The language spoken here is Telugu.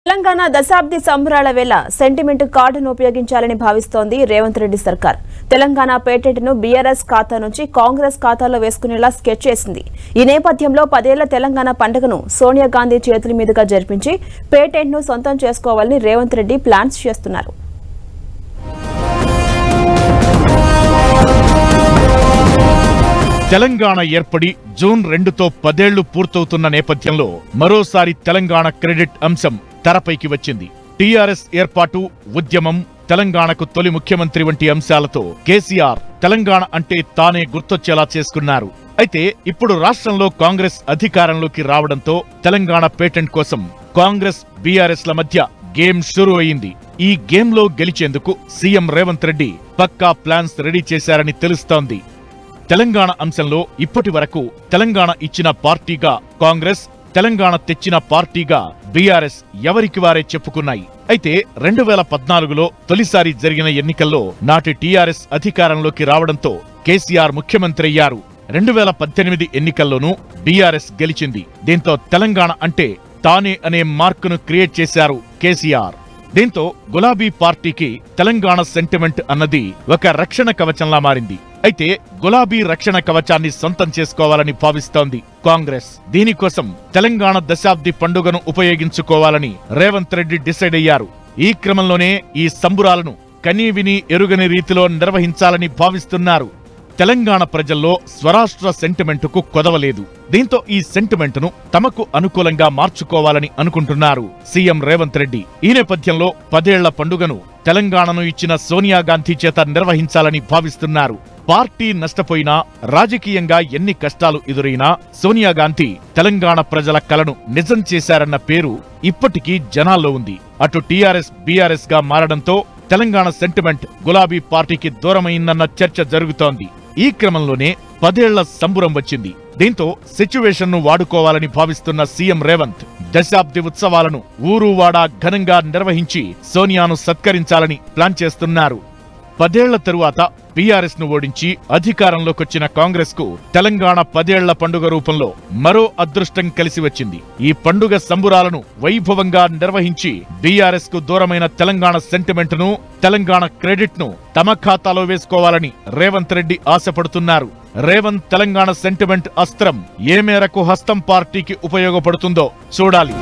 తెలంగాణ దశాబ్ది సంబరాల వేళ సెంటిమెంట్ కార్డును ఉపయోగించాలని భావిస్తోంది రేవంత్ రెడ్డి సర్కార్. తెలంగాణ పేటెంట్ ను బీఆర్ఎస్ ఖాతా నుంచి కాంగ్రెస్ ఖాతాలో వేసుకునేలా స్కెచ్ చేసింది. ఈ నేపథ్యంలో 10 ఏళ్ల తెలంగాణ పండుగను సోనియా గాంధీ చేతుల మీదుగా జరిపించి పేటెంట్ ను సొంతం చేసుకోవాలని రేవంత్ రెడ్డి ప్లాన్స్ చేస్తున్నారు. తెలంగాణ ఏర్పడి జూన్ 2తో 10 ఏళ్లు పూర్తవుతున్న నేపథ్యంలో మరోసారి తెలంగాణ క్రెడిట్ అంశం తెరపైకి వచ్చింది. టీఆర్ఎస్ ఏర్పాటు, ఉద్యమం, తెలంగాణకు తొలి ముఖ్యమంత్రి వంటి అంశాలతో కేసీఆర్ తెలంగాణ అంటే తానే గుర్తొచ్చేలా చేసుకున్నారు. అయితే ఇప్పుడు రాష్ట్రంలో కాంగ్రెస్ అధికారంలోకి రావడంతో తెలంగాణ పేటెంట్ కోసం కాంగ్రెస్ బీఆర్ఎస్ ల మధ్య గేమ్ షురూ అయింది. ఈ గేమ్ లో గెలిచేందుకు సీఎం రేవంత్ రెడ్డి పక్కా ప్లాన్స్ రెడీ చేశారని తెలుస్తోంది. తెలంగాణ అంశంలో ఇప్పటి వరకు తెలంగాణ ఇచ్చిన పార్టీగా కాంగ్రెస్, తెలంగాణ తెచ్చిన పార్టీగా బీఆర్ఎస్ ఎవరికి వారే చెప్పుకున్నాయి. అయితే 2014లో తొలిసారి జరిగిన ఎన్నికల్లో నాటి టీఆర్ఎస్ అధికారంలోకి రావడంతో కేసీఆర్ ముఖ్యమంత్రి అయ్యారు. 2018 ఎన్నికల్లోనూ బీఆర్ఎస్ గెలిచింది. దీంతో తెలంగాణ అంటే తానే అనే మార్కును క్రియేట్ చేశారు కేసీఆర్. దీంతో గులాబీ పార్టీకి తెలంగాణ సెంటిమెంట్ అన్నది ఒక రక్షణ కవచంలా మారింది. అయితే గులాబీ రక్షణ కవచాన్ని సొంతం చేసుకోవాలని భావిస్తోంది కాంగ్రెస్. దీనికోసం తెలంగాణ దశాబ్ది పండుగను ఉపయోగించుకోవాలని రేవంత్ రెడ్డి డిసైడ్ అయ్యారు. ఈ క్రమంలోనే ఈ సంబురాలను కనీవిని ఎరుగని రీతిలో నిర్వహించాలని భావిస్తున్నారు. తెలంగాణ ప్రజల్లో స్వరాష్ట్ర సెంటిమెంటుకు కొదవలేదు. దీంతో ఈ సెంటిమెంటును తమకు అనుకూలంగా మార్చుకోవాలని అనుకుంటున్నారు సీఎం రేవంత్ రెడ్డి. ఈ నేపథ్యంలో 10 ఏళ్ల పండుగను తెలంగాణను ఇచ్చిన సోనియా గాంధీ చేత నిర్వహించాలని భావిస్తున్నారు. పార్టీ నష్టపోయినా, రాజకీయంగా ఎన్ని కష్టాలు ఎదురైనా సోనియా గాంధీ తెలంగాణ ప్రజల కలను నిజం చేశారన్న పేరు ఇప్పటికీ జనాల్లో ఉంది. అటు టీఆర్ఎస్ బీఆర్ఎస్ గా మారడంతో తెలంగాణ సెంటిమెంట్ గులాబీ పార్టీకి దూరమైందన్న చర్చ జరుగుతోంది. ఈ క్రమంలోనే 10 ఏళ్ల సంబురం వచ్చింది. దీంతో సిచ్యువేషన్ ను వాడుకోవాలని భావిస్తున్న సీఎం రేవంత్ దశాబ్ది ఉత్సవాలను ఊరూవాడా ఘనంగా నిర్వహించి సోనియాను సత్కరించాలని ప్లాన్ చేస్తున్నారు. 10 ఏళ్ల తరువాత బీఆర్ఎస్ ను ఓడించి అధికారంలోకొచ్చిన కాంగ్రెస్ కు తెలంగాణ 10 ఏళ్ల పండుగ రూపంలో మరో అదృష్టం కలిసి వచ్చింది. ఈ పండుగ సంబురాలను వైభవంగా నిర్వహించి బీఆర్ఎస్ కు దూరమైన తెలంగాణ సెంటిమెంట్ ను, తెలంగాణ క్రెడిట్ ను తమ ఖాతాలో వేసుకోవాలని రేవంత్ రెడ్డి ఆశపడుతున్నారు. రేవంత్ తెలంగాణ సెంటిమెంట్ అస్త్రం ఏ మేరకు హస్తం పార్టీకి ఉపయోగపడుతుందో చూడాలి.